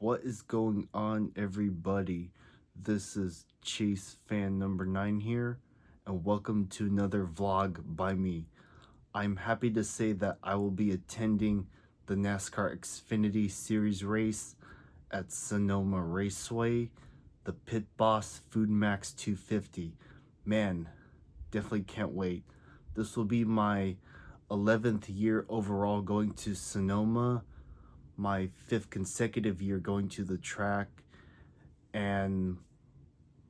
What is going on, everybody? This is ChaseFan number 9 here, and welcome to another vlog by me. I'm happy to say that I will be attending the NASCAR Xfinity Series race at Sonoma Raceway, the Pit Boss FoodMaxx 250. Man, definitely can't wait. This will be my 11th year overall going to Sonoma, my 5th consecutive year going to the track, and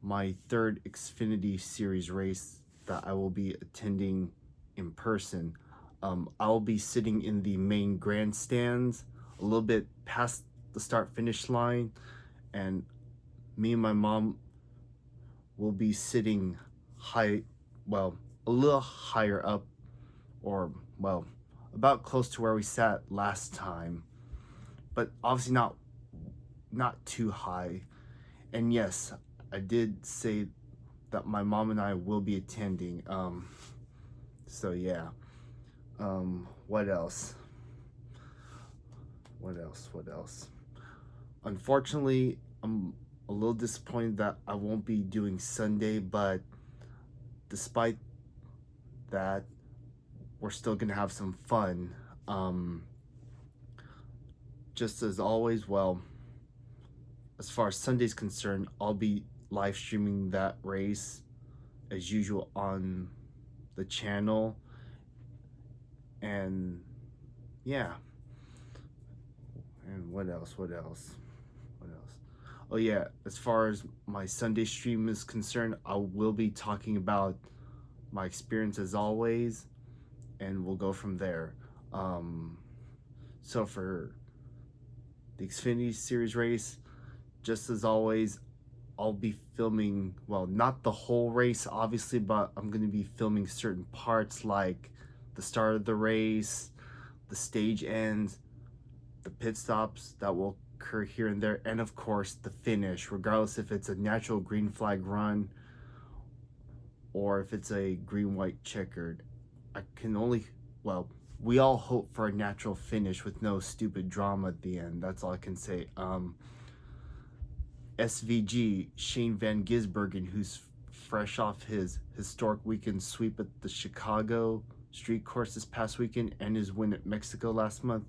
my 3rd Xfinity Series race that I will be attending in person. I'll be sitting in the main grandstands a little bit past the start-finish line, and me and my mom will be sitting a little higher up, or about close to where we sat last time, but obviously not too high. And yes, I did say that my mom and I will be attending. So yeah. What else? Unfortunately, I'm a little disappointed that I won't be doing Sunday, but despite that, we're still gonna have some fun. Just as always, as far as Sunday's concerned, I'll be live streaming that race as usual on the channel. And yeah. And what else? Oh yeah, as far as my Sunday stream is concerned, I will be talking about my experience as always, and we'll go from there. So for the Xfinity Series race, just as always, I'll be filming, not the whole race obviously, but I'm going to be filming certain parts like the start of the race, the stage ends, the pit stops that will occur here and there, and of course the finish, regardless if it's a natural green flag run or if it's a green-white checkered. We all hope for a natural finish with no stupid drama at the end. That's all I can say. SVG, Shane Van Gisbergen, who's fresh off his historic weekend sweep at the Chicago street course this past weekend and his win at Mexico last month,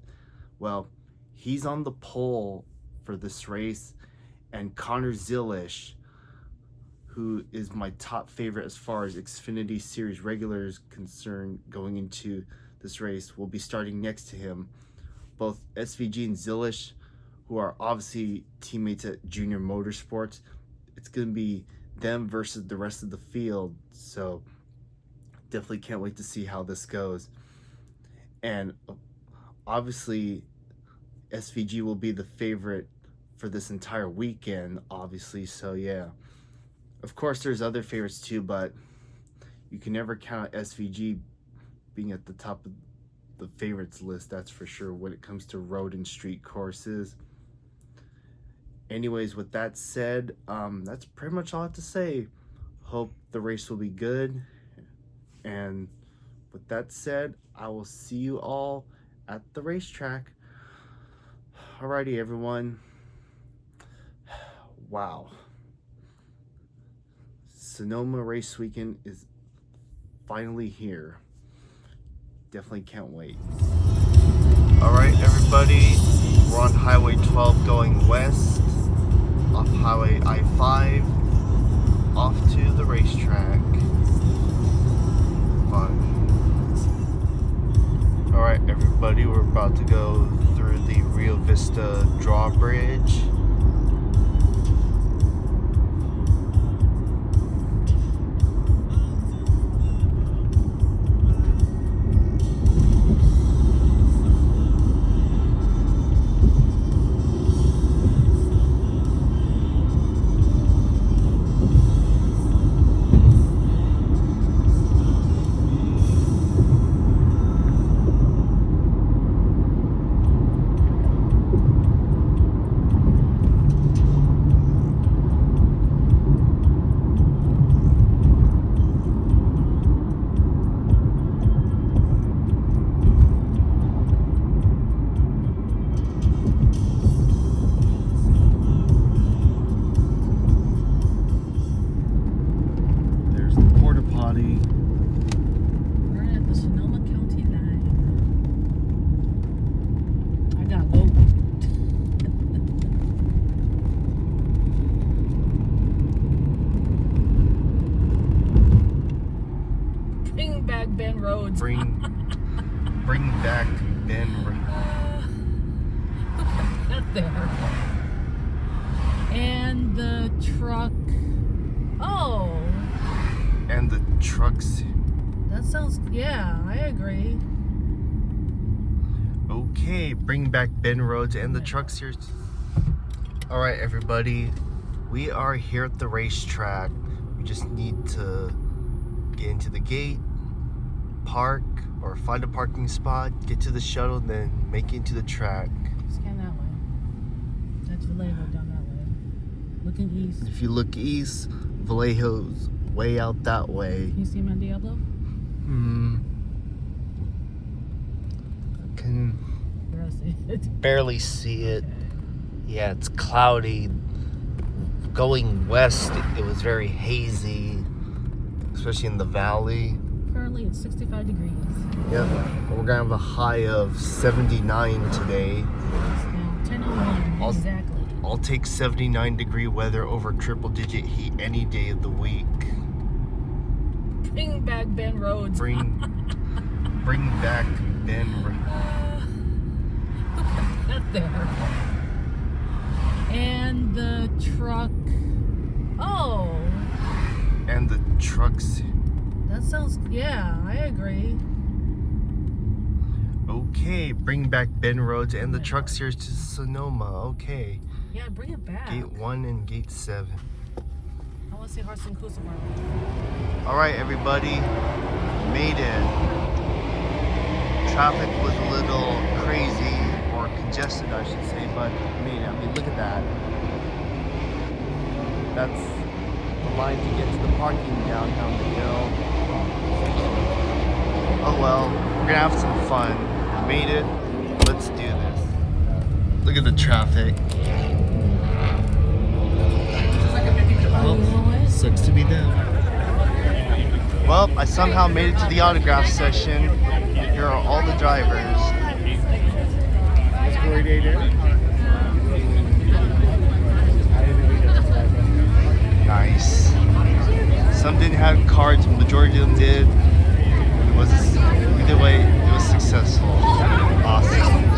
he's on the pole for this race. And Connor Zilish, who is my top favorite as far as Xfinity Series regular is concerned going into this race, will be starting next to him. Both SVG and Zilish, who are obviously teammates at Junior Motorsports, it's going to be them versus the rest of the field. So definitely can't wait to see how this goes. And obviously SVG will be the favorite for this entire weekend, obviously. So yeah, of course there's other favorites too, but you can never count SVG being at the top of the favorites list, that's for sure, when it comes to road and street courses. Anyways, with that said, that's pretty much all I have to say. Hope the race will be good. And with that said, I will see you all at the racetrack. Alrighty, everyone. Wow. Sonoma race weekend is finally here. Definitely can't wait. Alright, everybody. We're on Highway 12 going west, off Highway I-5, off to the racetrack. Fun. Alright, everybody, we're about to go through the Rio Vista drawbridge. got go. Bring back Ben Rhodes. Bring back Ben Rhodes. Who put that there? And the truck. Oh. And the trucks. That sounds, yeah, I agree. Okay, bring back Ben Rhodes and the trucks here. All right, everybody, we are here at the racetrack. We just need to get into the gate, park, or find a parking spot, get to the shuttle, then make it into the track. Scan that way. That's Vallejo down that way. Looking east. If you look east, Vallejo's way out that way. Can you see him on Diablo? Can Where I see it. barely see it. Okay. Yeah, it's cloudy. Going west, it was very hazy, especially in the valley. Currently it's 65 degrees. Yep. We're gonna have a high of 79 today. It's now 10:01 exactly. I'll take 79-degree weather over triple-digit heat any day of the week. Bring back Ben Rhodes. Bring back Ben Rhodes. Who put that there? And the truck. Oh. And the trucks. That sounds, yeah, I agree. Okay, bring back Ben Rhodes and the trucks here to Sonoma. Okay. Yeah, bring it back. Gate 1 and Gate 7. I want to see Harson Kusumar. All right, everybody, made it. Traffic was a little crazy, or congested, I should say, but made it. I mean, look at that. That's the line to get to the parking downtown the hill. Oh well, we're gonna have some fun. Made it. Let's do this. Look at the traffic. Well, sucks to be them. Well, I somehow made it to the autograph session. Here are all the drivers. Nice. Some didn't have cards, majority of them did. Either way, it was successful. Awesome.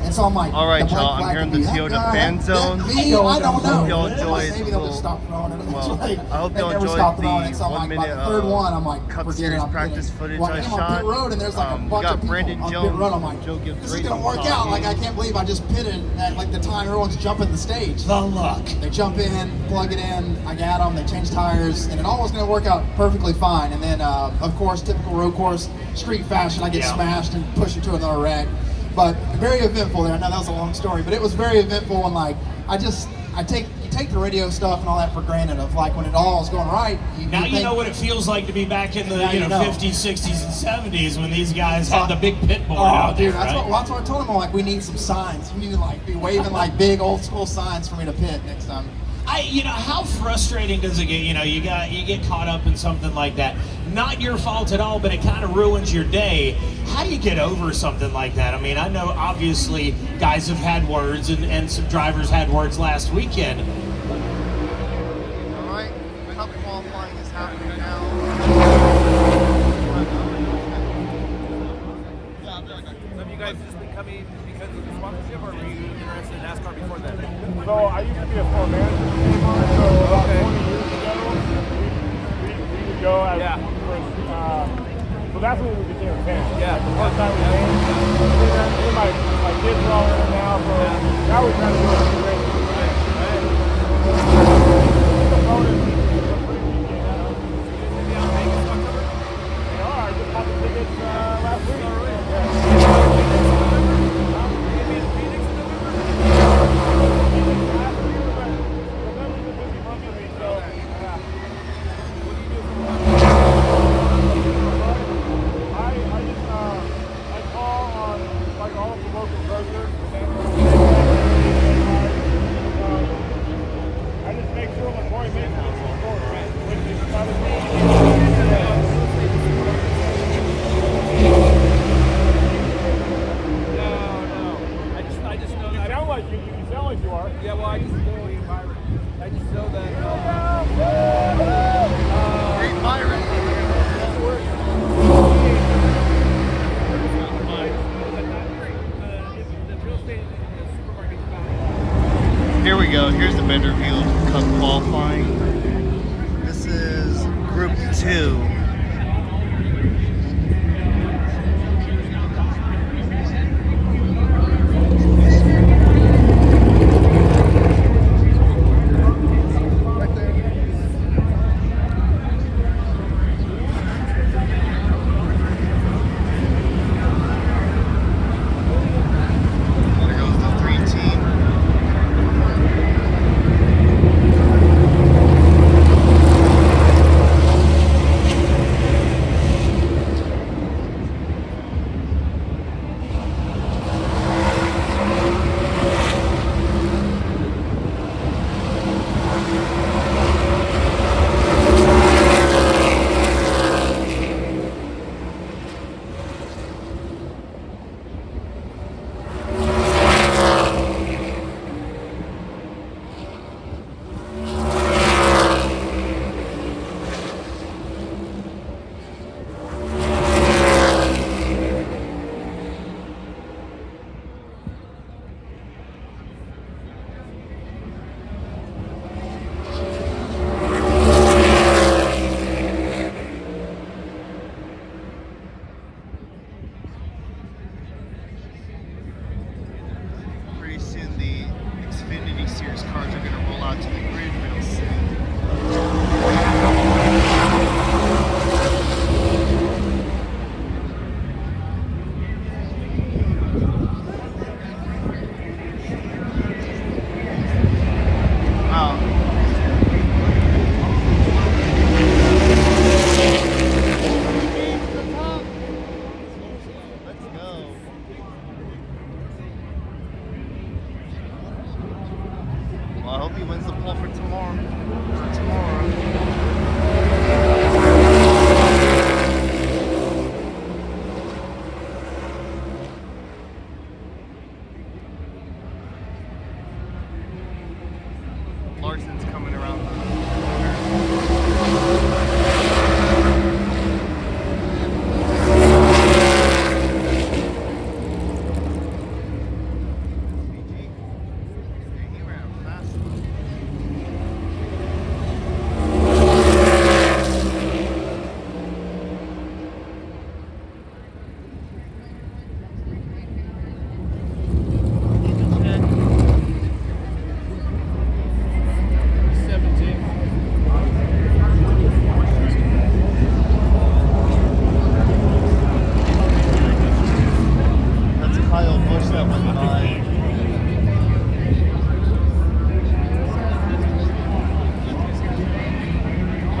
It's on my. All right, y'all. I'm here in the Toyota fan zone. I don't know. Hope y'all enjoyed. Maybe they'll just stop throwing it. Well, Like, I hope they y'all never enjoyed stop the throwing it. So I'm 1 like, minute by the third one, I'm like, Cup forget Series it, I'm practice kidding. footage Well, I I'm shot. on pit road, and there's like a We bunch got of people Brandon on pit Jones. road. I'm like, Joe Gibbs this is Racing gonna work out. talking. Like, I can't believe I just pitted at like the time everyone's jumping the stage. The luck. They jump in, plug it in, I got them, they change tires, and it all was going to work out perfectly fine. And then, of course, typical road course, street fashion, I get smashed and pushed into another wreck. But very eventful there. I know that was a long story, but it was very eventful. And like, you take the radio stuff and all that for granted. Of like when it all is going right. Now you know what it feels like to be back in the 50s, 60s, and 70s when these guys had the big pit board out dude, there, right? that's what I told them. I'm like, we need some signs. We need to like be waving like big old school signs for me to pit next time. How frustrating does it get? You get caught up in something like that. Not your fault at all, but it kind of ruins your day. How do you get over something like that? I mean, I know obviously guys have had words, and some drivers had words last weekend. All right, cup qualifying is happening now. Have you guys just been coming because of the sponsorship, or were you interested in NASCAR before that? So I used to be a floor manager for Sonoma, so about 20 years ago, we would go as first, so that's when we became a fan. Yeah. Like the first time we came, and my kids are all in it now, so now we're trying to do it great. It's a bonus. It's a free weekend. Maybe out in Vegas in October? No, I just got the tickets last week. Yeah, well, I just know that. Great Byron. Here we go. Here's the better view of Cup qualifying. This is Group 2.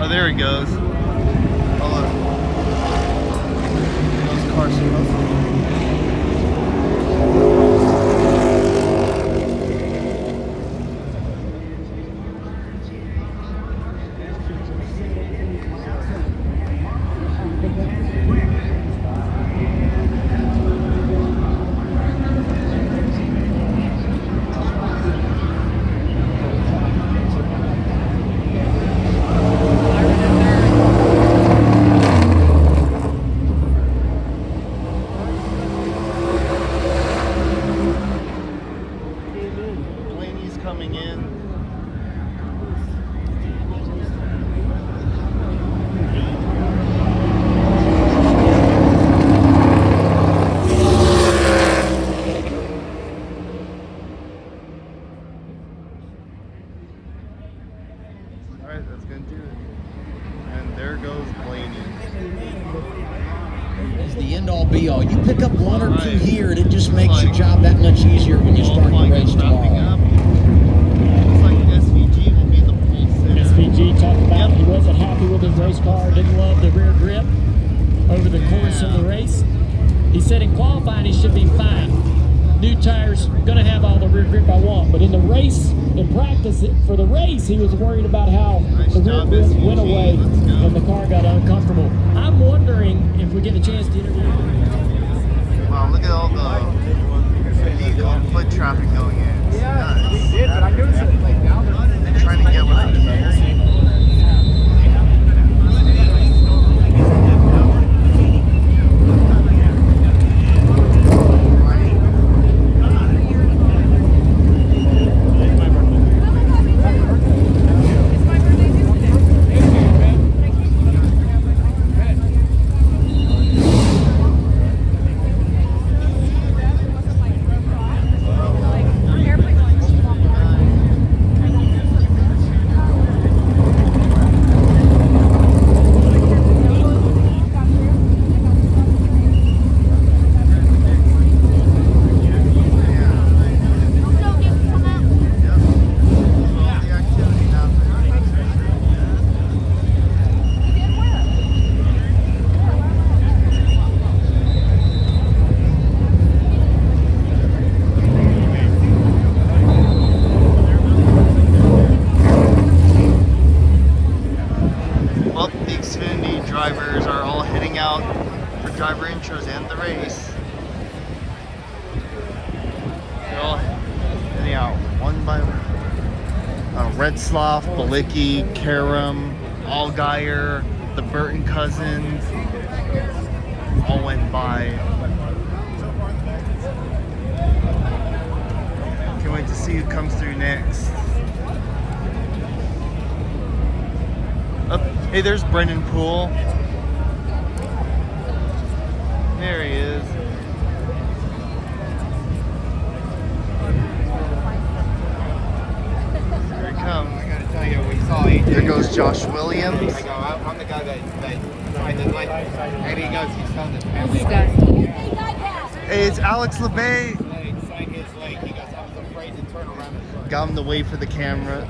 There he goes. Oh, look. Those cars coming in. Alright, that's gonna do it. And there goes Blaney. Is the end-all be-all. You pick up one or two here, and it just makes your job that much easier when you start the race tomorrow. Looks like SVG will be the pole sitter. SVG talked about he wasn't happy with his race car, didn't love the rear grip over the course of the race. He said in qualifying he should be fine. New tires, gonna have all the rear grip I want, but in the race, in practice for the race, he was worried about how the rear grip went away and the car got uncomfortable. I'm wondering if we get a chance to interview him. Wow, look at all the vehicle and foot traffic going in. It's nuts. We did, but I noticed it like down there. They're trying to get with the kids. Drivers are all heading out for driver intros and the race. They're all heading out one by one. Redsloff, Balicki, Karam, Allgaier, the Burton cousins all went by. Can't wait to see who comes through next. Hey, there's Brendan Poole. There he is. Here he comes. I gotta tell you, we saw AJ. There goes Josh Williams. I go, I'm the guy that tried to like, and he goes, he's found his family. Hey, it's Alex LeBay. He sang his leg. He goes, I was afraid to turn around and look. Got him to wait for the camera.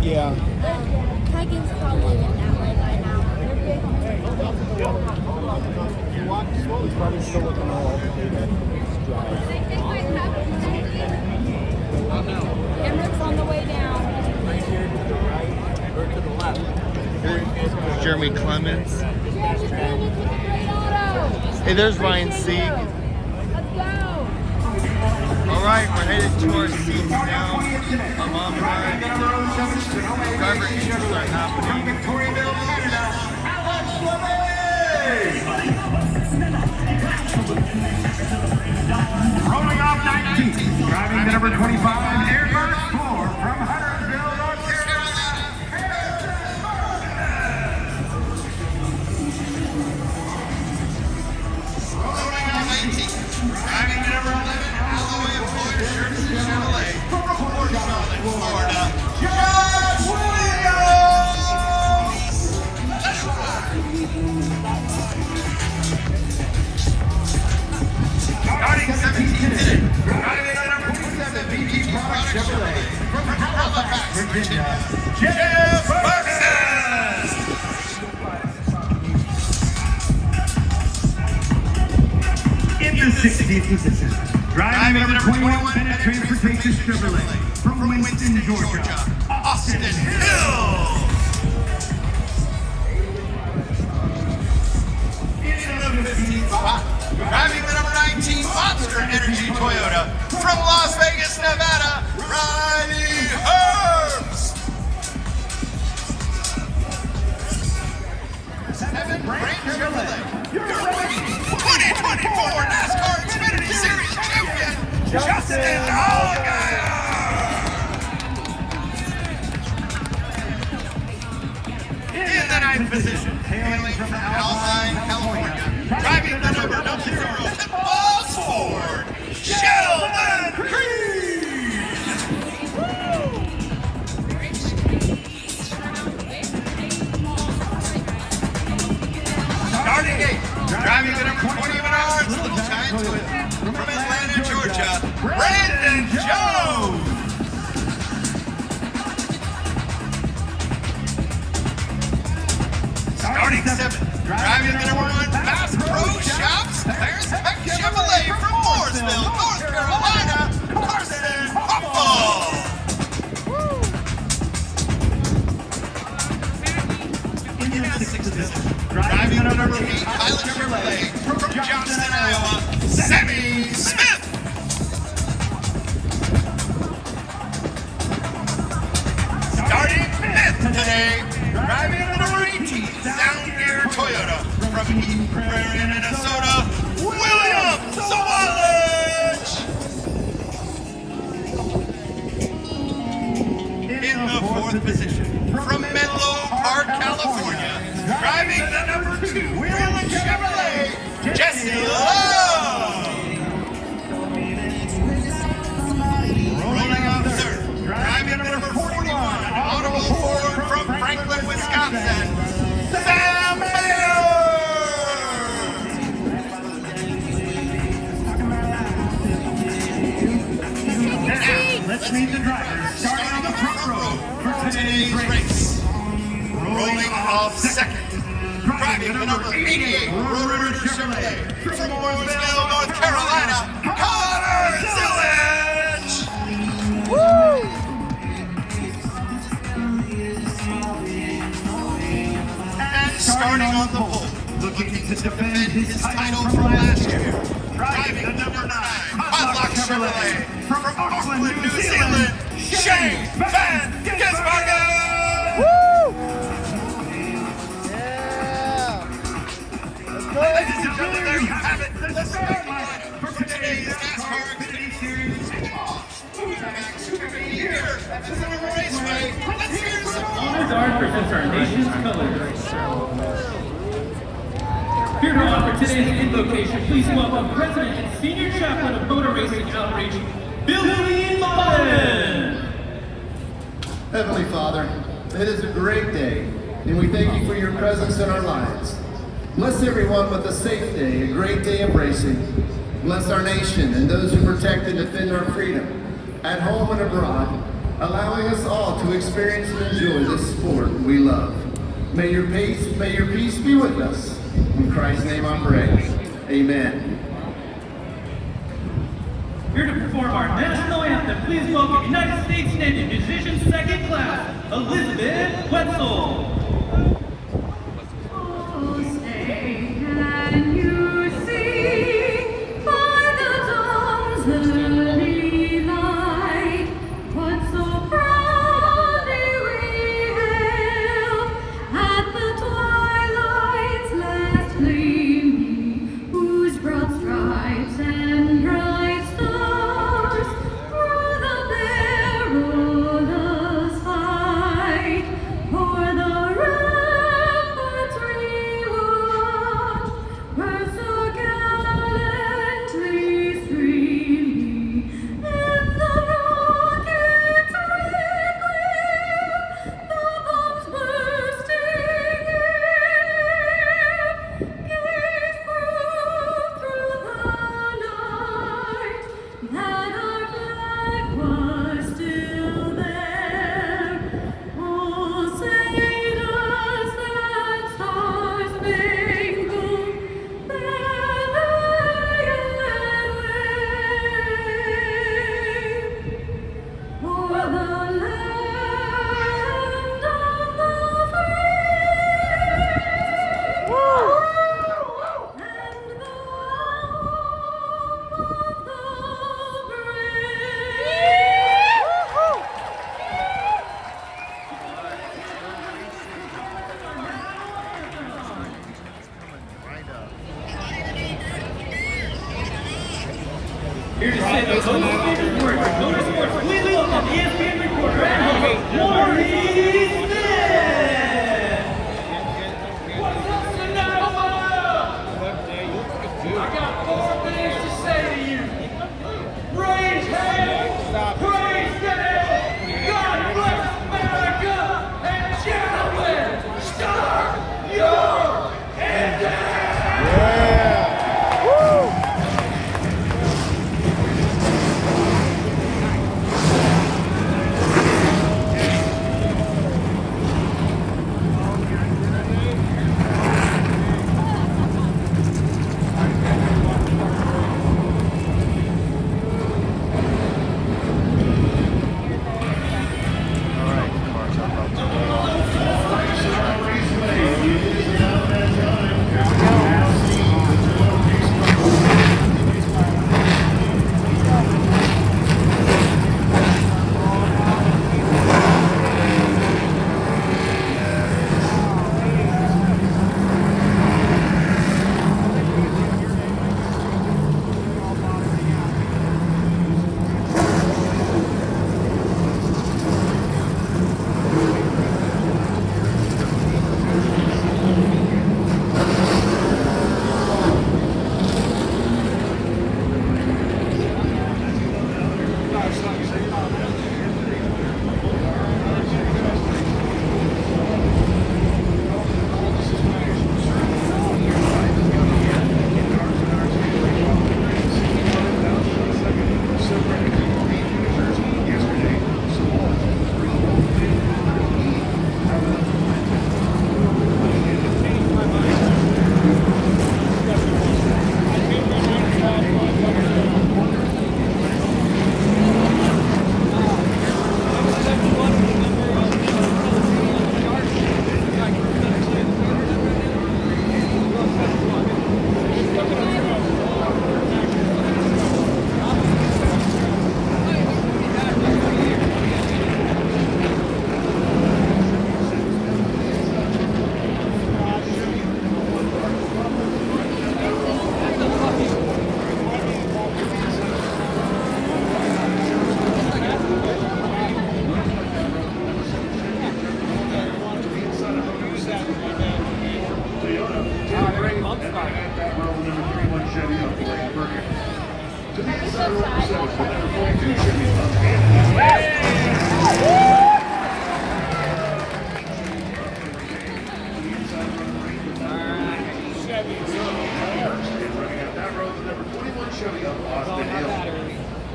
Yeah. Tiger's probably in that way by now. He's probably still looking all Emmerich on the way down. Right here to the right or to the left. Jeremy Clements. Jeremy Clements with a great auto. Hey, there's Ryan Sieg. Let's go. All right, we're headed to our seats now. I'm on the ride. Driver intros are happening. Rolling off 19, driving the number 25, Airburst 4 from Huntersville, North Carolina. Rolling off 18, driving the number 11, Alloy Employer Services Chevrolet from Fort Charlotte, Florida, Josh Williams! Starting 17 today, driving the number 27, BG Product Chevrolet from Halifax, Virginia, Jeff Buxton! In the 16th position, driving the number 21 Bennett Transportation Chevrolet from Winston, Georgia, Austin Hill. In the 15th spot, driving the number 19 Monster Energy Toyota from Las Vegas, Nevada, Riley Herbst. Justin Allgaier. In the ninth position, hailing from Alpine, California, driving the number 0 Pitbull Ford, Sheldon Creed. Starting gate, driving the number 20 Little Giant Toyota from Atlanta, Georgia, Brandon Jones. Starting 7th, driving the number 1 Bass Pro Shops, there's Beck Chevrolet from Mooresville, North Carolina, Carson Hoffel. In the 6th position, driving the number 8 Pilot Chevrolet from Johnston, Iowa, Sammy Smith. Starting 5th today, driving the number 18 Sound Gear Toyota from Eden Prairie, Minnesota, William Sawalich. In the 4th position, from Menlo Park, California, driving the number 2 Wheeling Chevrolet, Jesse Love. Rolling off 3rd, driving the number 41 Audible Ford from Franklin, Wisconsin, Sam Mayer. Now, let's meet the drivers starting on the front row for today's race. Rolling off 2nd, driving the number 88 Rotor Chevrolet from Mooresville, North Carolina, Connor Zillage. Woo! And starting on the pole, looking to defend his title from last year, driving the number 9 Podlock Chevrolet from Auckland, New Zealand, Shane Van Gisbergen. Ladies and gentlemen, there you have it. The starting line for today's NASCAR Xfinity Series kickoff. FoodMaxx here at the Sonoma Raceway. Let's hear some more. Guard presents our nation's colors. Here to offer today's invocation, please welcome President and Senior Chaplain of Motor Racing Outreach, Billy Martin. Heavenly Father, it is a great day, and we thank you for your presence in our lives. Bless everyone with a safe day, a great day of racing. Bless our nation and those who protect and defend our freedom, at home and abroad, allowing us all to experience and enjoy this sport we love. May your peace be with us. In Christ's name I pray. Amen. Here to perform our national anthem, please welcome United States Navy Musician Second Class, Elizabeth Wetzel. Can you sing by the dawn's early light what so proudly we hailed at the twilight's last gleaming, whose broad stripes and bright stars through the perilous fight o'er the Here to say the most favorite words of motorsports completely local ESPN reporter and host, Maurice Smith. What's up, Sonoma? I got 4 things to say to you. Praise hell, praise hell, God bless America, and gentlemen, start your engine.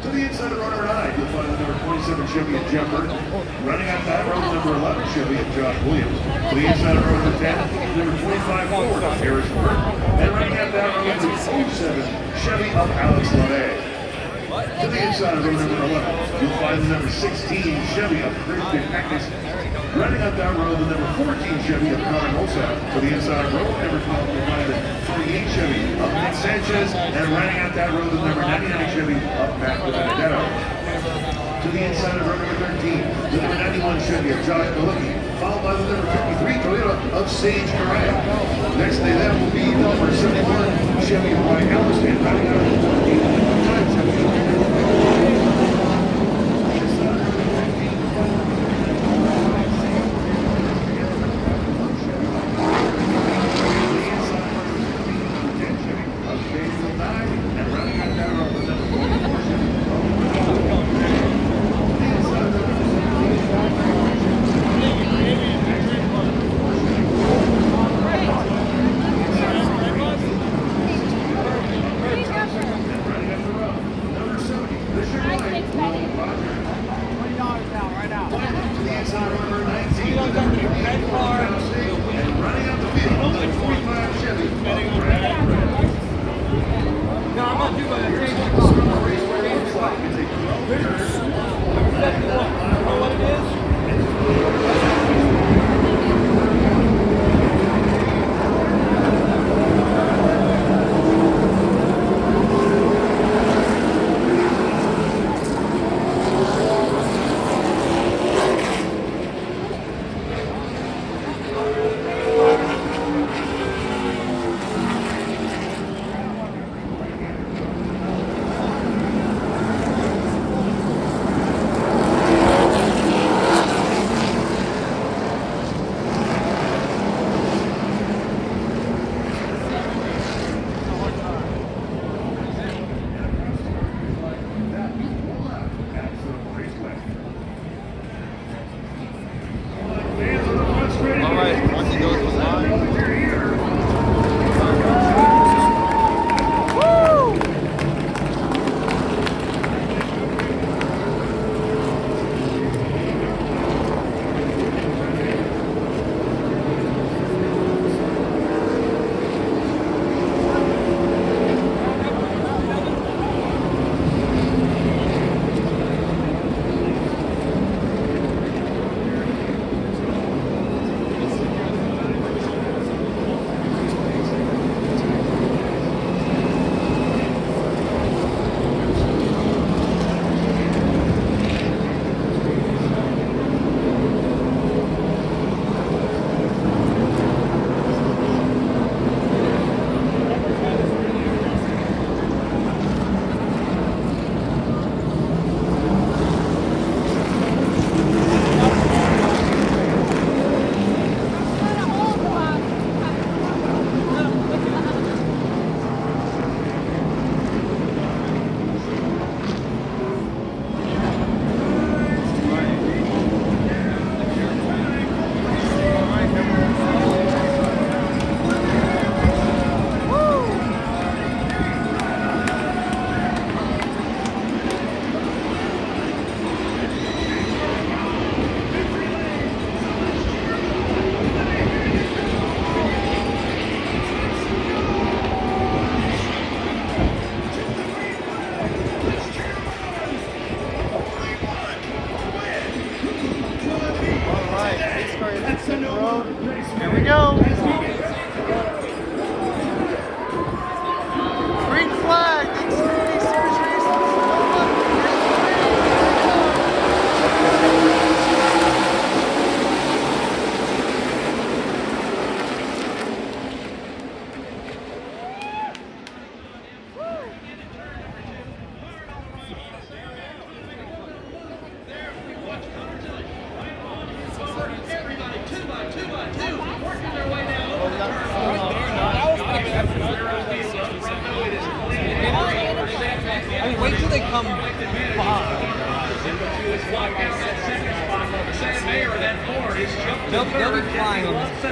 To the inside of runner 9, you'll find the number 27 Chevy at Jeff Burton. Running out that road, number 11 Chevy at Josh Williams. To the inside of row number 10, number 25 Ford of Harrison Burton. And running out that road, number 27 Chevy of Alex LeMay. To the inside of row number 11, you'll find the number 16 Chevy of Christian Peckis. Running out that road, the number 14 Chevy of Connor Mosack. To the inside row, number 12, you'll find the 48 Chevy of Nick Sanchez. And running out that road, the number 99 Chevy of Matt Benedetto. To the inside of row number 13, the number 91 Chevy of Josh Galicki, followed by the number 53 Toyota of Sage Moran. Next to them will be the number 71 Chevy of Ryan Elliston, running out of the 14 Chevy of road. Here we go. Green flag. Xfinity Series race in Sonoma. I mean, wait till they come behind. They'll be flying on this.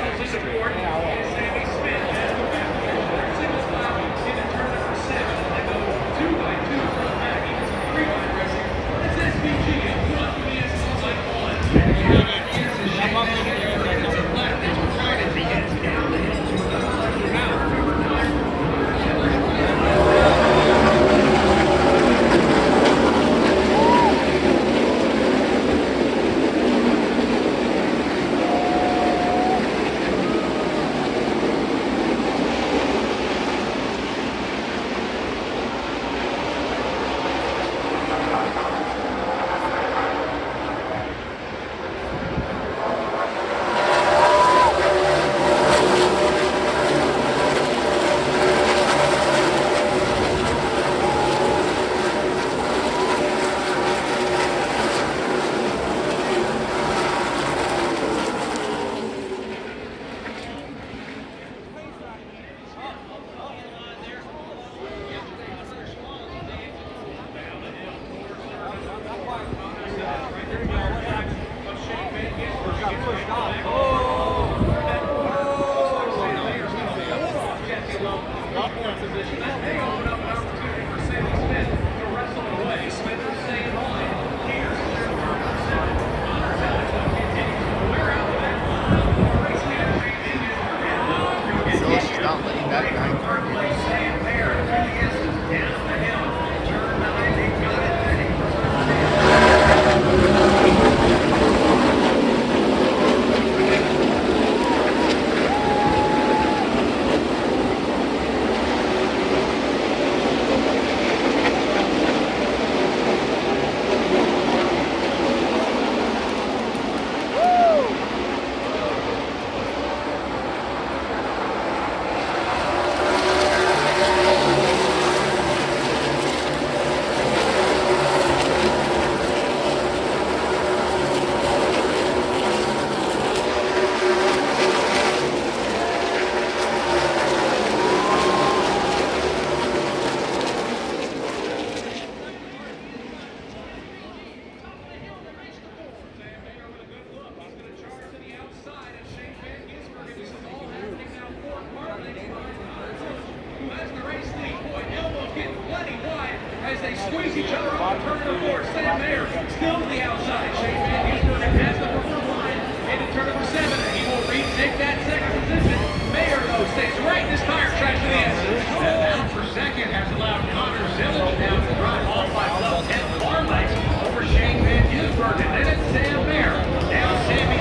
As they squeeze each other off the turn number 4, Sam Mayer still to the outside. ChaseFan Ginsburg has the front line into turn number 7. He will retake that second position. Mayer, though, stays right in his tire track to the exit. That down for second has allowed Connor Zillage now to drive off by about 10 bar lengths over ChaseFan Ginsburg. And then it's Sam Mayer. Now Sammy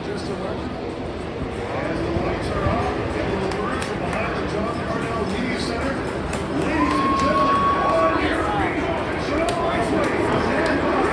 just a legend. As the lights are off, it will burn from behind the John Parnell Media Center. Ladies and gentlemen, on your feet, Raceway, stand by.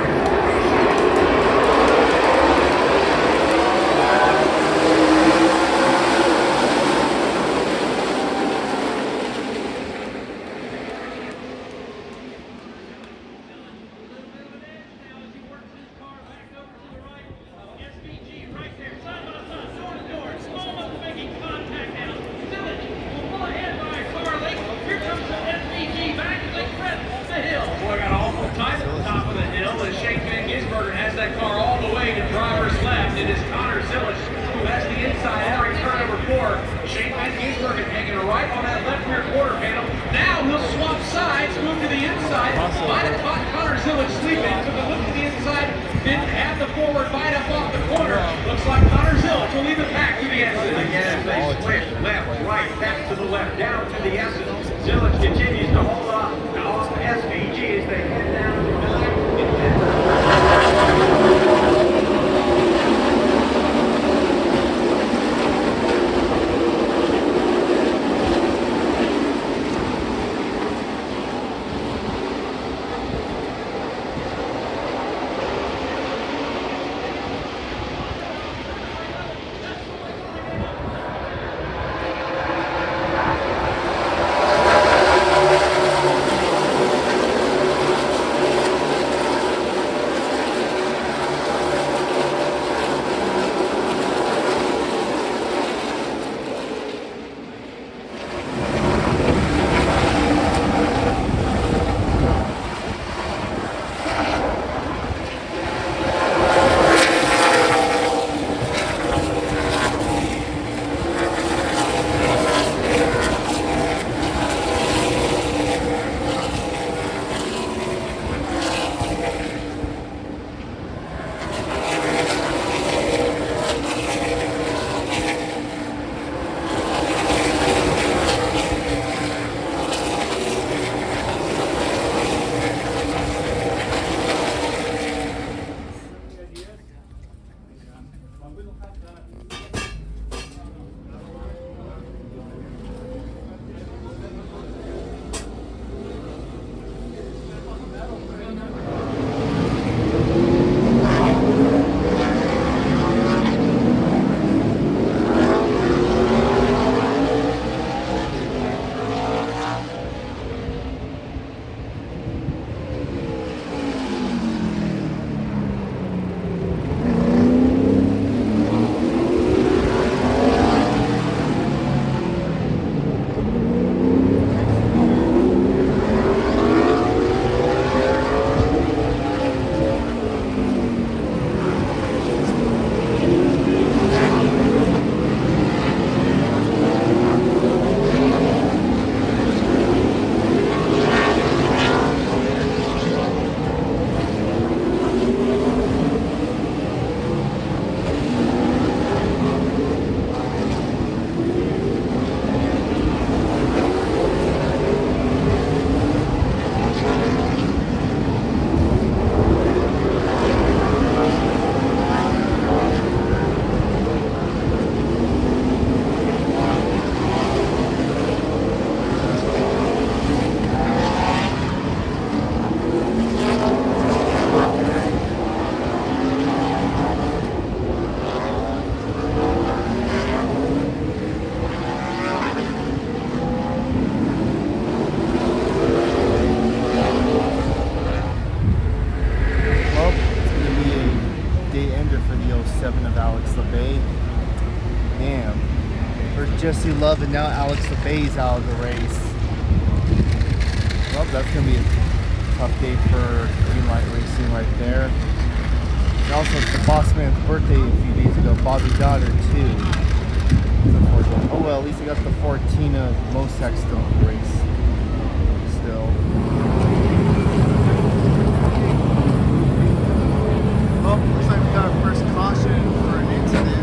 Jesse Love and now Alex LeBay's out of the race. Well, that's going to be a tough day for Greenlight Racing right there. And also, it's the boss man's birthday a few days ago, Bobby Goddard, too. Oh, well, at least he got the 14 of Mosack still in the race. Still. Well, looks like we got our first caution for an incident.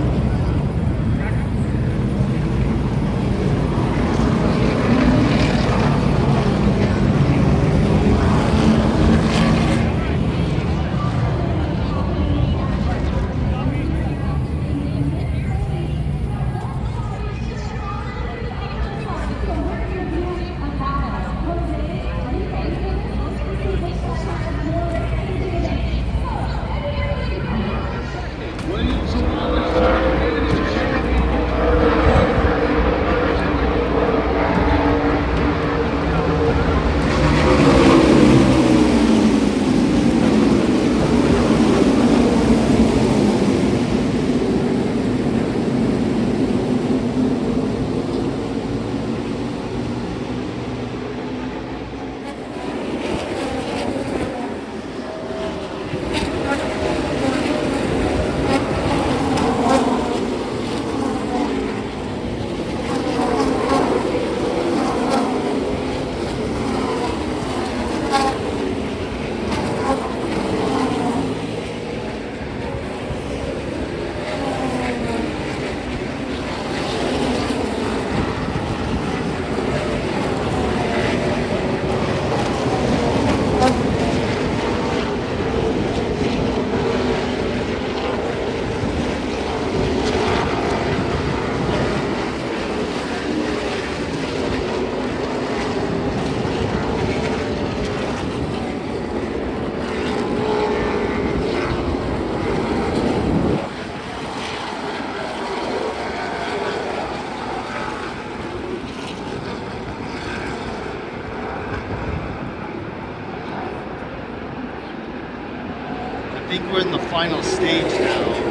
final stage now.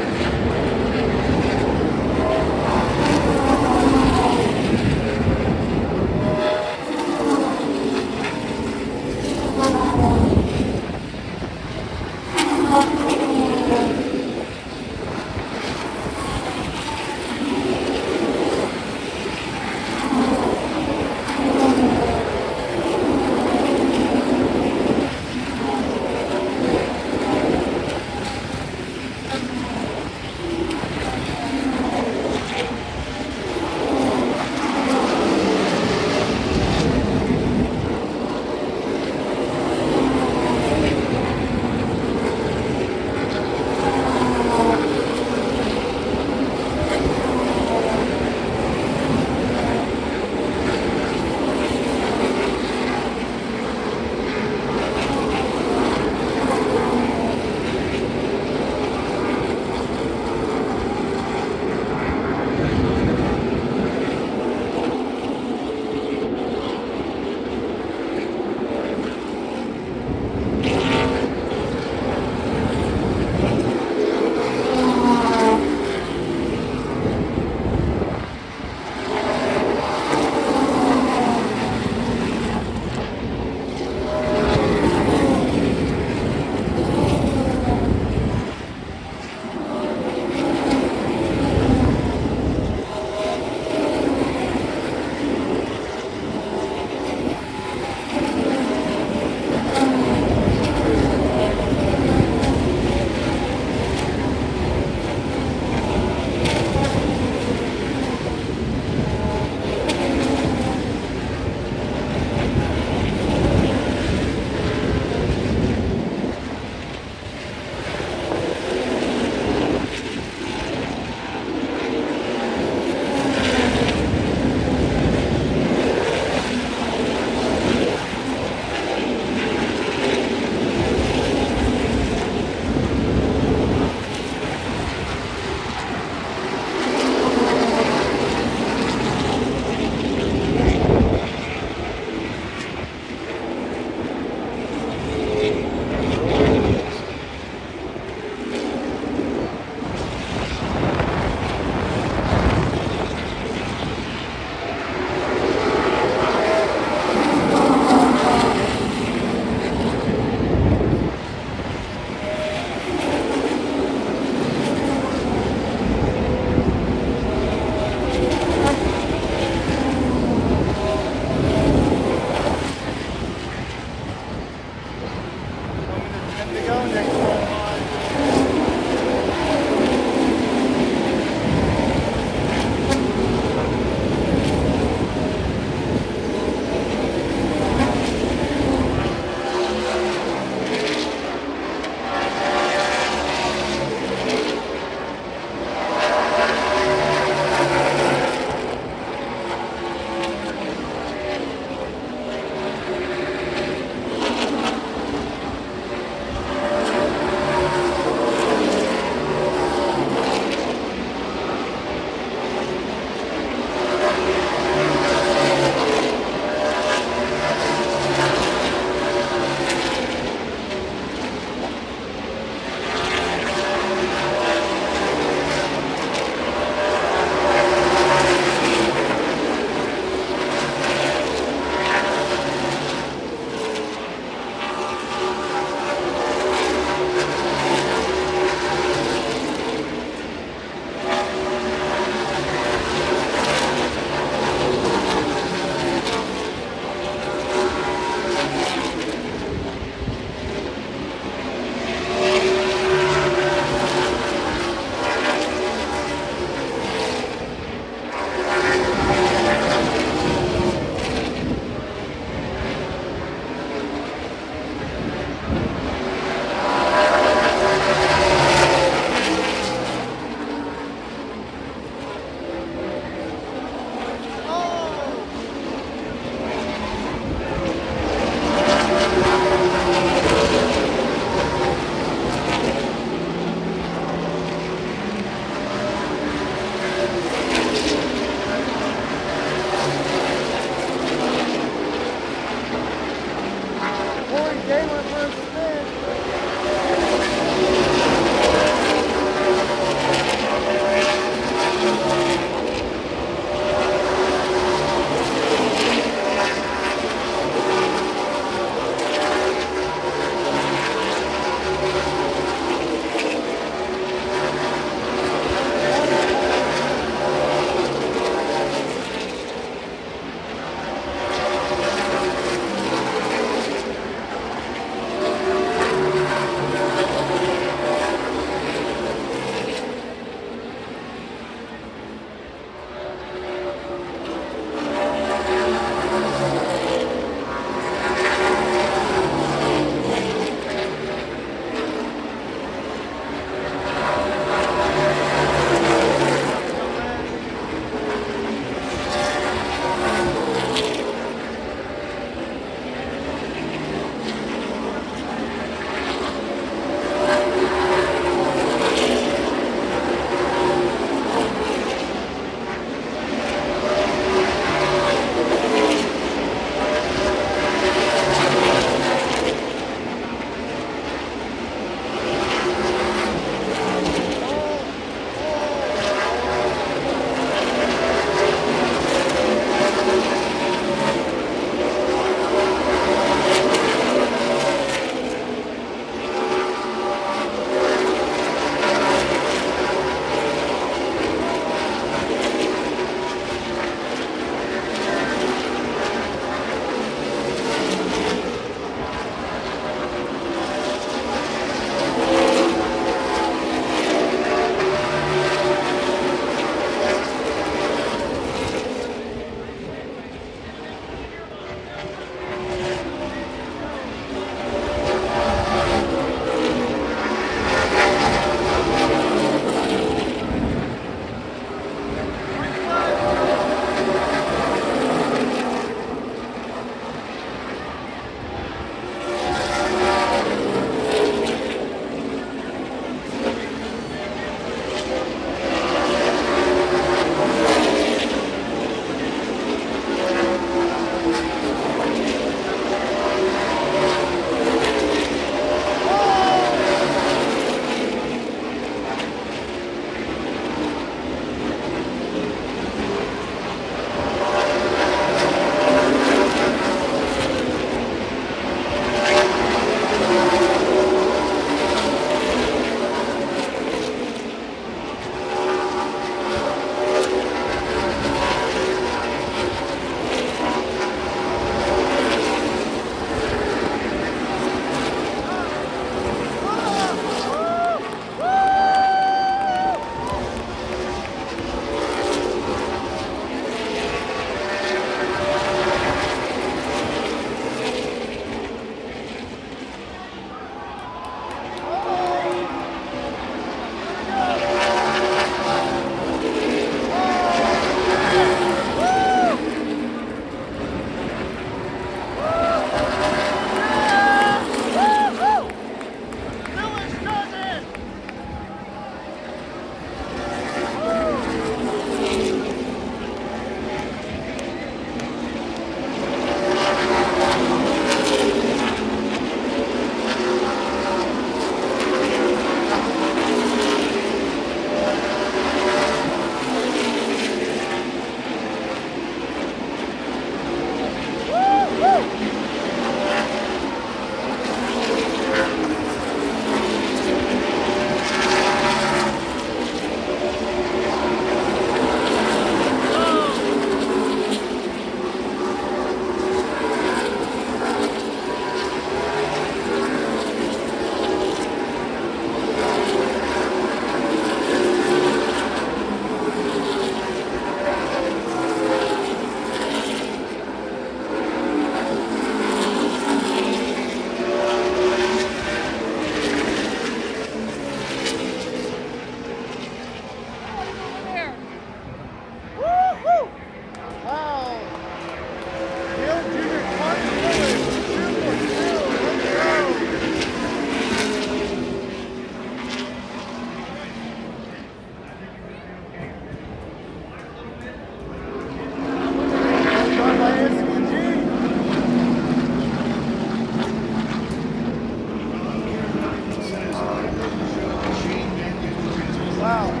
Wow.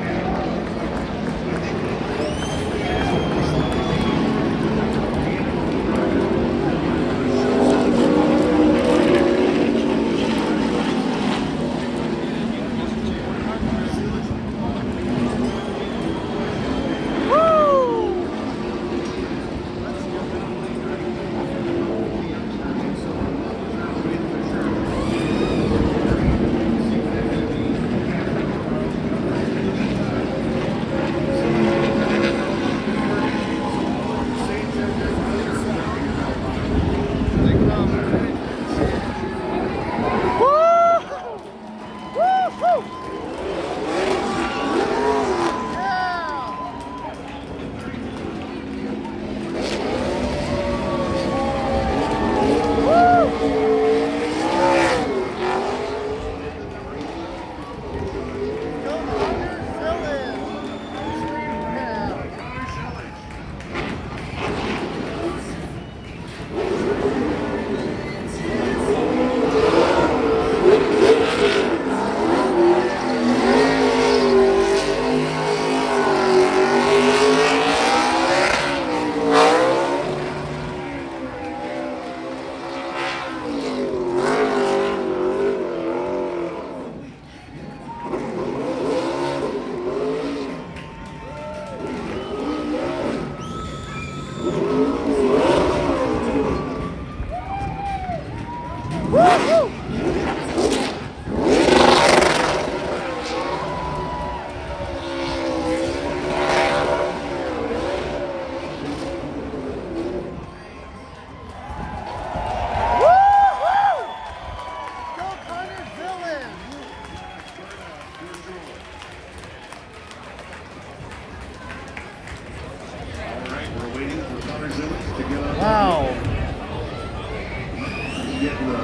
Getting the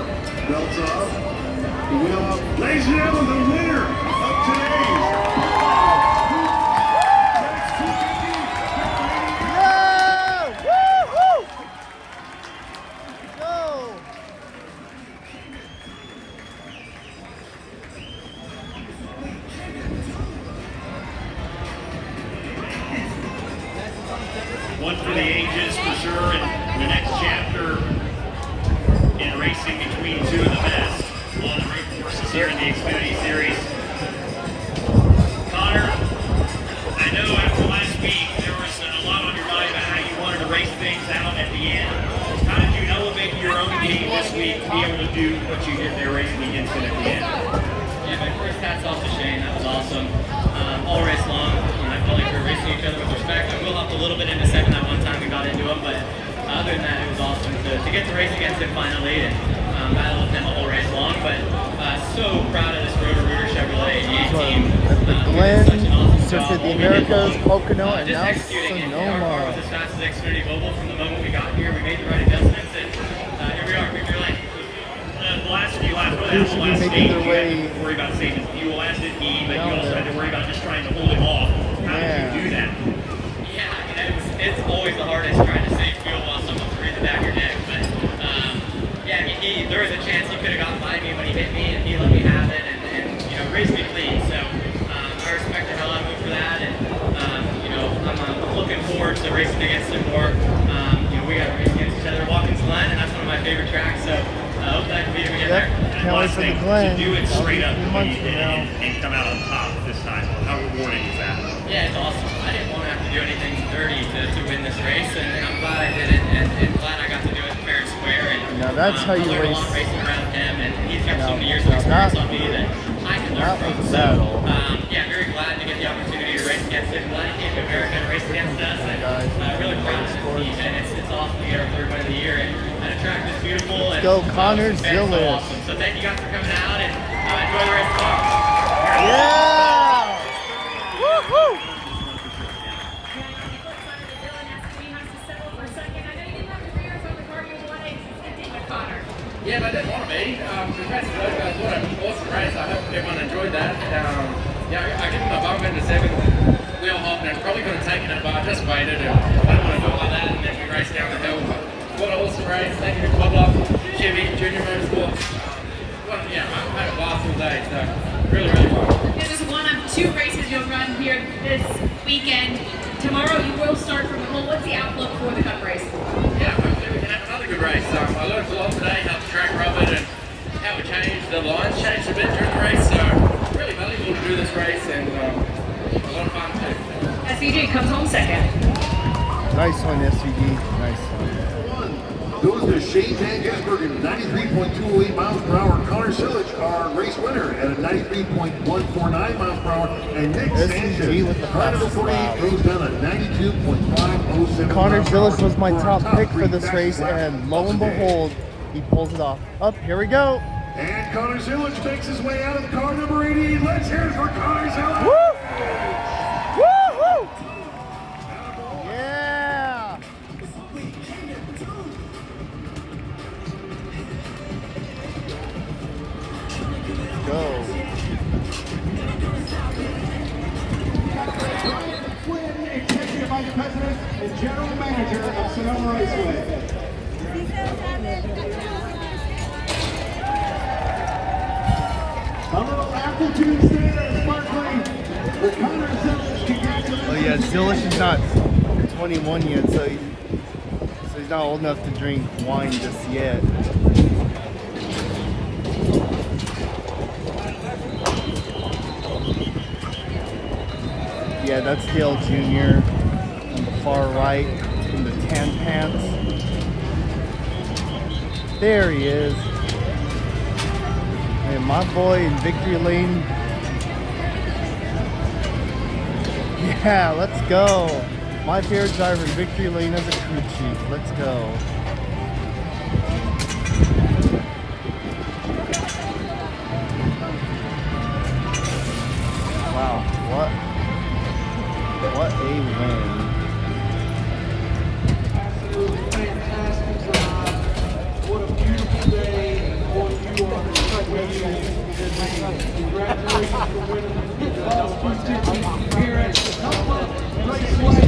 belts off. The wheel up. Ladies and gentlemen, the winner of today's one for the ages for sure, and the next chapter in racing between two of the best on the road courses here in the Xfinity Series. Connor, I know after last week there was a lot on your mind about how you wanted to race things out at the end. How did you elevate your own game this week to be able to do what you did there racing against it at the end? Yeah, my first hats off to Shane. That was awesome. All race long, I felt like we were racing each other with respect. I will up a little bit in the second that one time we got into him, but other than that, it was awesome to get to race against him finally and battle with him a whole race long. But so proud of this Roto-Rooter Chevrolet 88 team. Glen, awesome Circuit the Americas, Pocono, and now executing it. Our car was Sonoma. as fast as Xfinity Mobile from the moment we got here. We made the right adjustments, and here we are, victory lane. The last few laps, Who should be making their way you had to worry about saving fuel, as did he, but you also had to worry about just trying to hold him off. How did you do that? Yeah, I mean, it's always the hardest trying to save fuel while someone's breathing down your neck. But yeah, I mean, there was a chance he could have gotten by me when he hit me, and he let me have it, and you know, raced me clean. So I respect the hell out of him for that, and you know, I'm looking forward to racing against him more. You know, we got to race against each other, Watkins Glen, and that's one of my favorite tracks. So I hope that I can beat him again there. Can't wait for the Glen. To do it straight up That'll be a few months from now. and come out on top this time. How rewarding is that? Yeah, it's awesome. I didn't want to have to do anything dirty to win this race, and I'm glad I did it, and glad I got to do it fair and square. And Now that's how you I learned race. a lot racing around him, and he's got so many years of experience on me that I can learn from. So yeah, very glad to get the opportunity to race against him. Glad he came to America to race against us, and really proud of this team. And it's awesome to get our third win of the year, and a track that's beautiful. And Go Connor so Zillis. awesome. So thank you guys for coming out, and enjoy the race tomorrow. Yeah! Woo-hoo! Yeah, but I didn't want to be. Congrats to those guys. What an awesome race. I hope everyone enjoyed that. Yeah, I give them a bump into seventh wheel hop, and I probably could have taken it, but I just waited. And I didn't want to do it like that, and then we raced down the hill. But what an awesome race. Thank you to Club Love, Chevy, Junior Motorsports. Yeah, I had a blast all day, so really, really fun. This is one of two races you'll run fun here this weekend. Tomorrow you will start from the pole. What's the outlook for the Cup race? Yeah, hopefully we can have another good race. I learned a lot today how to track rub it and how we changed the lines changed a bit during the race. So really valuable to do this race and a lot of fun too. SVG comes home second. Nice one, SVG. Nice one. Goes to Shane Van Gisbergen, 93.28 miles per hour. Connor Sillich, our race winner, at a 93.149 miles per hour. And Nick Sanchez, with the car number 48, goes down at 92.507 Connor miles per hour Sillich was my for top our pick for three this fastest race, laps and lo of and the day. behold, he pulls it off. Up, here we go. And Connor Sillich makes his way out of car number 88. Let's hear it for Connor Sillich. Woo! Woo-hoo! Yeah! Go. Flynn, Executive Vice President and General Manager of Sonoma Raceway. A little apple juice there, sparkling. The Connor Sillich, congratulations. Oh yeah, Sillich is not 21 yet, so he's not old enough to drink wine just yet. Yeah, that's Dale Jr. on the far right in the tan pants. There he is. And my boy in victory lane. Yeah, let's go. My favorite driver in victory lane as a crew chief. Let's go. Wow, what a win. Absolutely fantastic job. What a beautiful day. What you are congratulations for winning the All 250 here at Sonoma Raceway.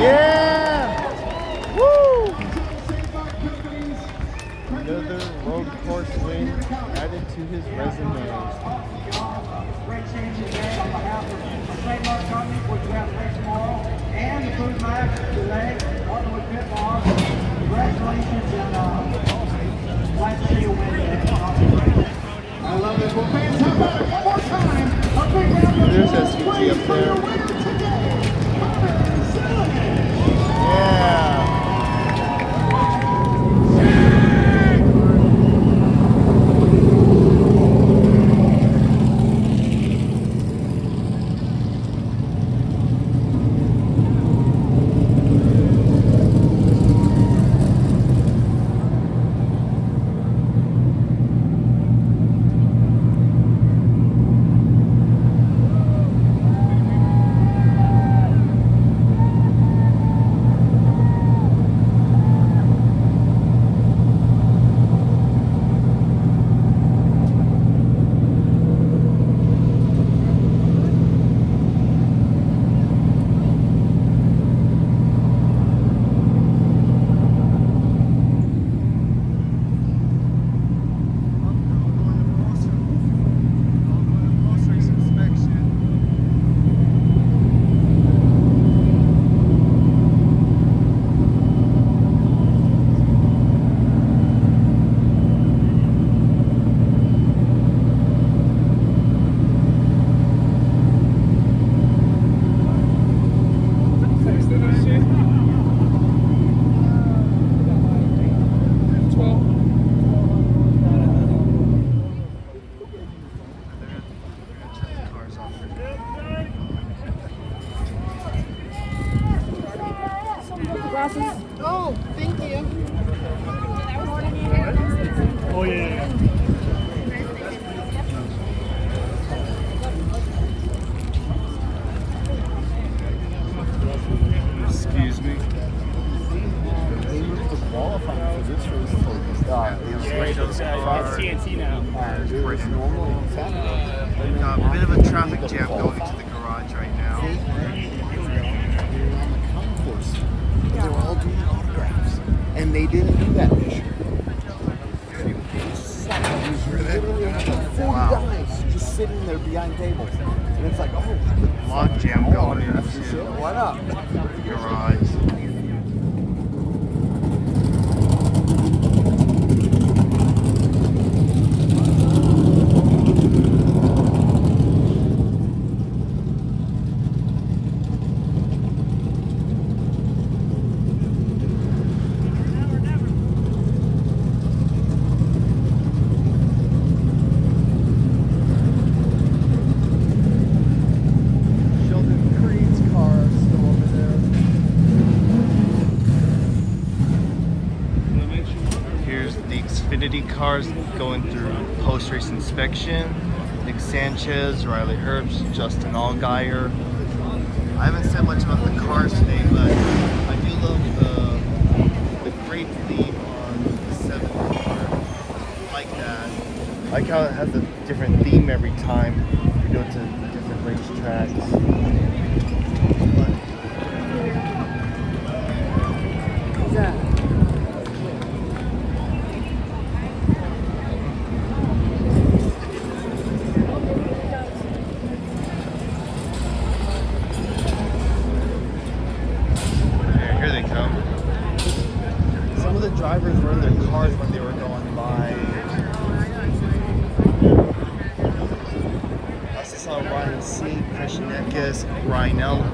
Yeah! Woo! Another road course win added to his resume. Great change today on behalf of the trademark company, which we have to race tomorrow, and the FoodMaxx today, working with Pit Boss. Congratulations, and glad to see you win today. I love this. Well, fans, how about it one more time? A big round of There's applause, SVG please, up for your there. winner today, Connor Sillich. Yeah! Oh, thank you. Oh, yeah. Excuse me. They were qualifying for this race It's TNT now. Whereas normally on Saturday, a bit of a traffic jam going to the garage right now. On the concourse, they were all doing autographs, and they didn't do that this year. Literally, 40 guys just sitting there behind tables. And it's like, oh, Log jam going that's your shit. What up? Garage. Cars going through post-race inspection. Nick Sanchez, Riley Herbst, Justin Allgaier. I haven't said much about the cars today, but I do love the great theme on the 7 car. I like that. I like how it has a different theme every time we go to different racetracks. What's that? Drivers were in their cars when they were going by. I also saw Ryan C, Christian Eckes, Ryan L.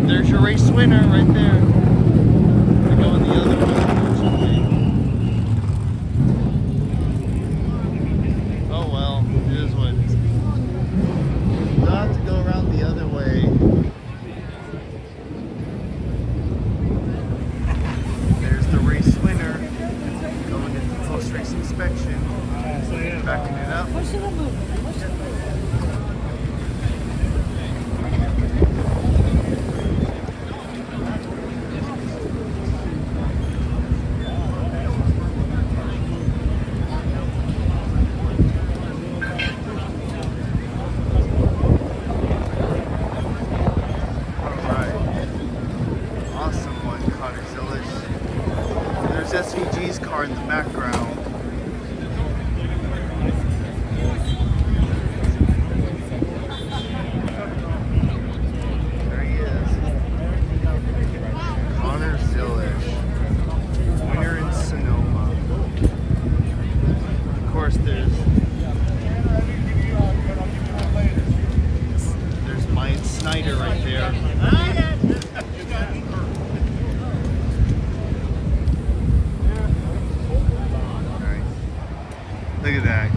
There's your race winner right there. We're going the other way, unfortunately. Oh well, it is what it is. We'll have to go around the other way. There's the race winner going into post-race inspection. Backing it up. What should I move? What should I move? SVG's car in the background. There he is. Connor Zillish, winner in Sonoma. Of course, there's Mike Snyder right there. Look at that.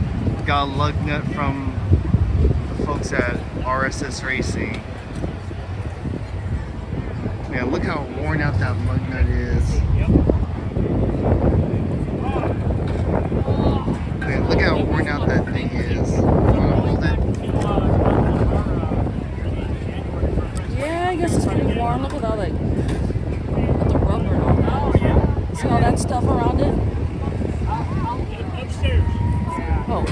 Got a lug nut from the folks at RSS Racing. Man, look how worn out that lug nut is. Man, look how worn out that thing is. You wanna hold it? Yeah, I guess it's pretty warm. Look at all that. Got the rubber and all that. See all that stuff around it? Oh.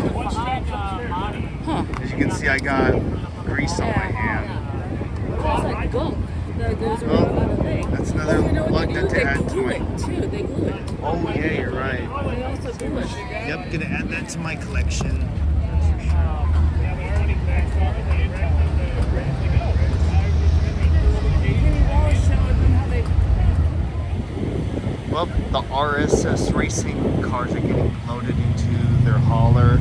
Huh. As you can see, I got grease on my hand. It's like gunk that goes around on the thing. That's another lug nut to add to my... They glue it too. They glue it. Oh yeah, you're right. They also glue it. Yep, gonna add that to my collection. Well, the RSS Racing cars are getting loaded into their hauler.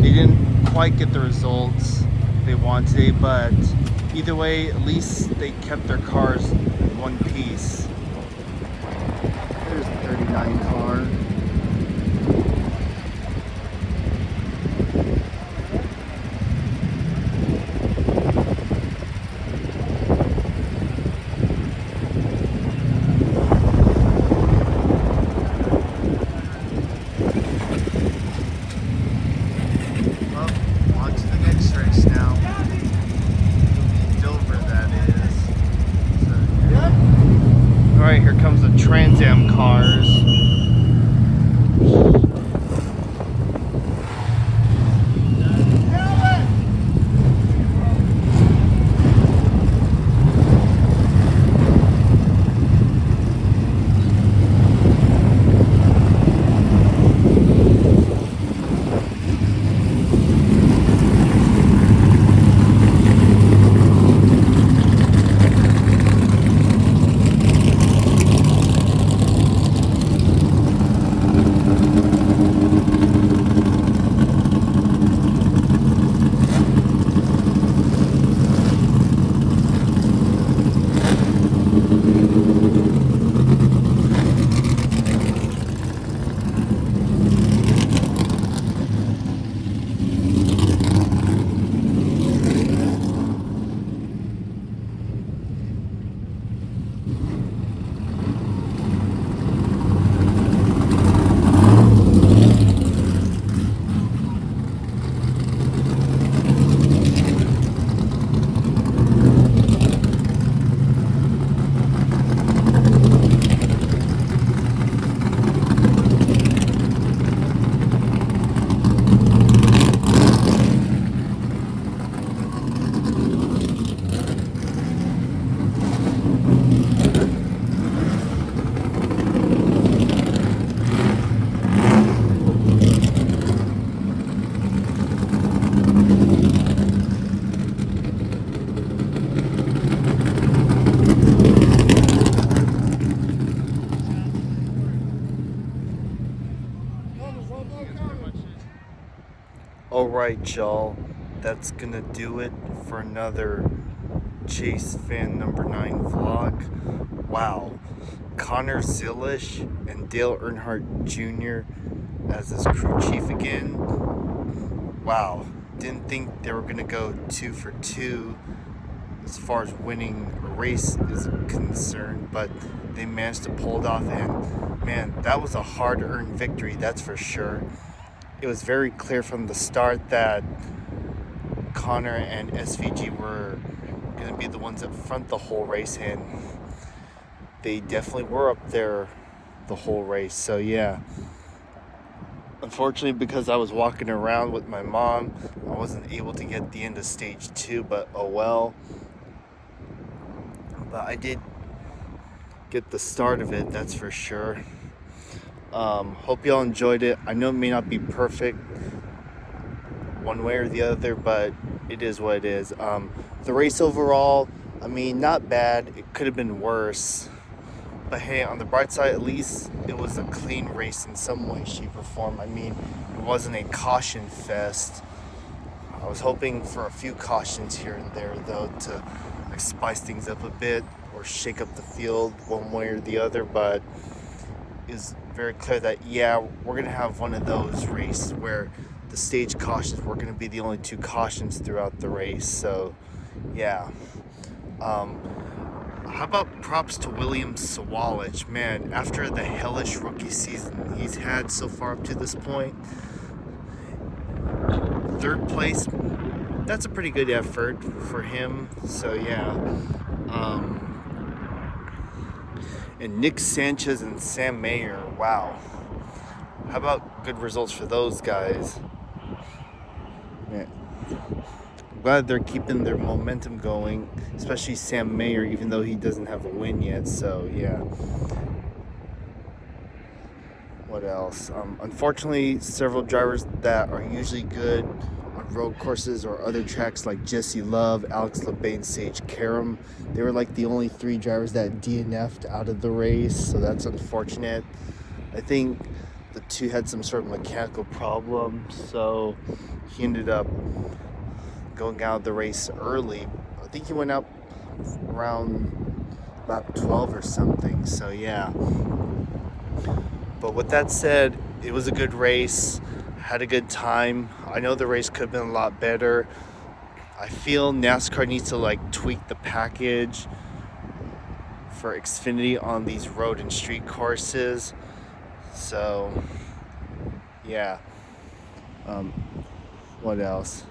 They didn't quite get the results they want today, but either way, at least they kept their cars in one piece. There's the 39 car. Alright, here comes the Trans Am cars. Alright, y'all, that's gonna do it for another ChaseFan number 9 vlog. Wow, Connor Zilish and Dale Earnhardt Jr. as his crew chief again. Wow, didn't think they were gonna go 2 for 2 as far as winning a race is concerned, but they managed to pull it off, and man, that was a hard-earned victory, that's for sure. It was very clear from the start that Connor and SVG were going to be the ones up front the whole race, and they definitely were up there the whole race. So yeah, unfortunately, because I was walking around with my mom, I wasn't able to get the end of stage 2, but oh well. But I did get the start of it, that's for sure. Hope y'all enjoyed it. I know it may not be perfect one way or the other, but it is what it is. The race overall, I mean, not bad. It could have been worse, but hey, on the bright side, at least it was a clean race in some way, shape, or form. I mean, it wasn't a caution fest. I was hoping for a few cautions here and there, though, to like spice things up a bit or shake up the field one way or the other, but it's very clear that, yeah, we're going to have one of those races where the stage cautions were going to be the only 2 cautions throughout the race. So, yeah. How about props to William Sawalich? Man, after the hellish rookie season he's had so far up to this point, 3rd place, that's a pretty good effort for him. So, yeah. And Nick Sanchez and Sam Mayer, wow. How about good results for those guys? Man, I'm glad they're keeping their momentum going, especially Sam Mayer, even though he doesn't have a win yet. So, yeah. What else? Unfortunately, several drivers that are usually good on road courses or other tracks like Jesse Love, Alex LeBay, and Sage Karam, they were like the only 3 drivers that DNF'd out of the race, so that's unfortunate. I think the 2 had some sort of mechanical problem, so he ended up going out of the race early. I think he went out around lap 12 or something. So yeah. But with that said, it was a good race. Had a good time. I know the race could have been a lot better. I feel NASCAR needs to like tweak the package for Xfinity on these road and street courses. So yeah. What else?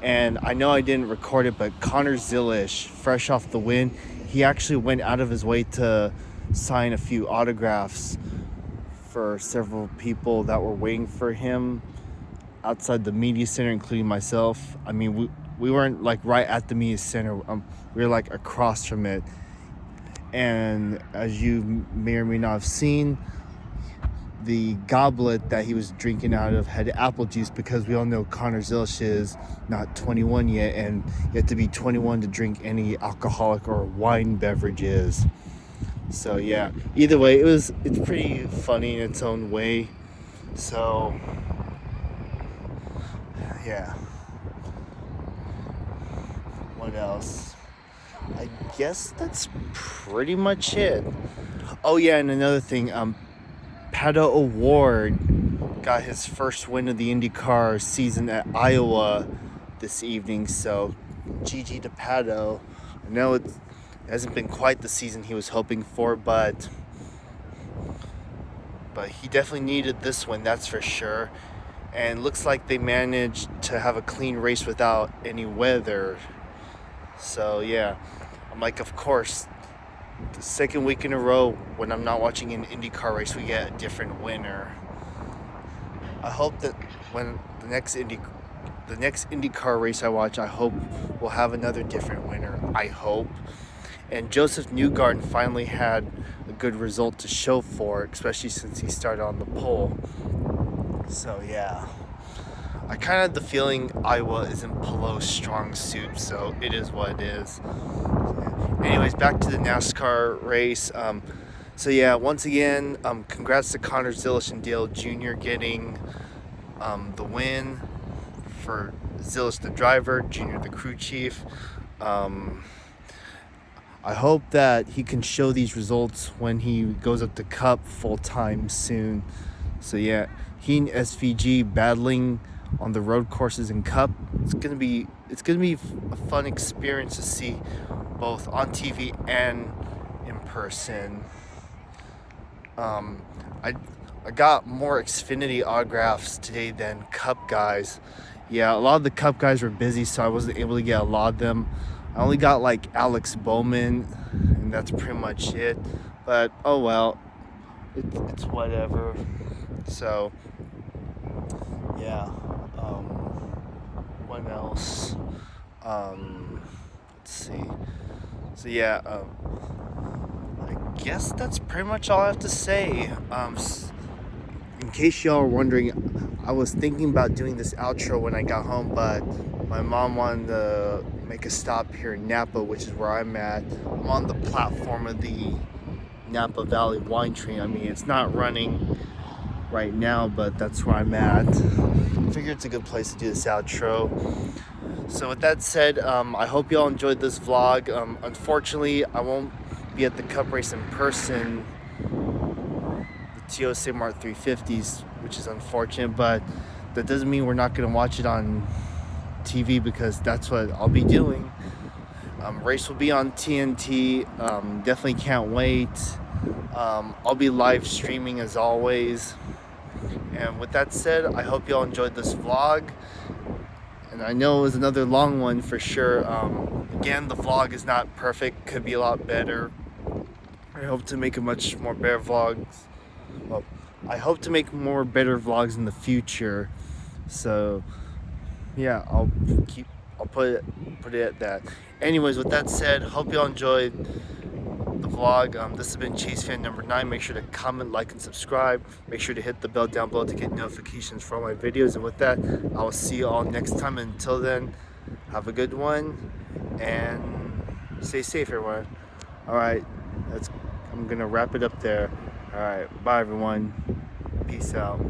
And I know I didn't record it, but Connor Zilish, fresh off the win, he actually went out of his way to sign a few autographs for several people that were waiting for him outside the media center, including myself. I mean, we weren't like right at the media center. We were like across from it. And as you may or may not have seen, the goblet that he was drinking out of had apple juice, because we all know Connor Zilish is not 21 yet, and you have to be 21 to drink any alcoholic or wine beverages. So yeah, either way, it's pretty funny in its own way. So yeah. What else? I guess that's pretty much it. Oh yeah, and another thing, Pato O'Ward got his first win of the IndyCar season at Iowa this evening, so GG to Pato. I know it hasn't been quite the season he was hoping for, but he definitely needed this win, that's for sure. And looks like they managed to have a clean race without any weather. So yeah, I'm like, of course, the second week in a row when I'm not watching an IndyCar race, we get a different winner. I hope that when the next IndyCar race I watch, I hope we'll have another different winner. I hope. And Joseph Newgarden finally had a good result to show for it, especially since he started on the pole. So yeah, I kind of had the feeling Iowa isn't Pelot's strong suit, so it is what it is. Anyways, back to the NASCAR race. So yeah, once again, congrats to Connor Zilish and Dale Jr. getting the win. For Zilish the driver, Jr. the crew chief. I hope that he can show these results when he goes up to Cup full time soon. So yeah, he and SVG battling on the road courses in Cup. It's gonna be a fun experience to see, both on TV and in person. I got more Xfinity autographs today than Cup guys. Yeah, a lot of the Cup guys were busy, so I wasn't able to get a lot of them. I only got like Alex Bowman, and that's pretty much it. But oh well, it's whatever. So yeah, what else? Let's see. So yeah, I guess that's pretty much all I have to say. In case y'all are wondering, I was thinking about doing this outro when I got home, but my mom wanted to make a stop here in Napa, which is where I'm at. I'm on the platform of the Napa Valley Wine Train. I mean, it's not running right now, but that's where I'm at. I figure it's a good place to do this outro. So with that said, I hope y'all enjoyed this vlog. Unfortunately, I won't be at the Cup race in person, the TOSA Mark 350s, which is unfortunate, but that doesn't mean we're not going to watch it on TV, because that's what I'll be doing. Race will be on TNT. Definitely can't wait. I'll be live streaming as always. And with that said, I hope y'all enjoyed this vlog. And I know it was another long one for sure. Again, the vlog is not perfect. Could be a lot better. I hope to make a much more better vlogs. Well, I hope to make more better vlogs in the future. So yeah, I'll put it at that. Anyways, with that said, hope y'all enjoyed the vlog. This has been ChaseFan number 9. Make sure to comment, like, and subscribe. Make sure to hit the bell down below to get notifications for all my videos. And with that, I will see you all next time. Until then, have a good one and stay safe, everyone. All right, I'm gonna wrap it up there. All right, bye everyone. Peace out.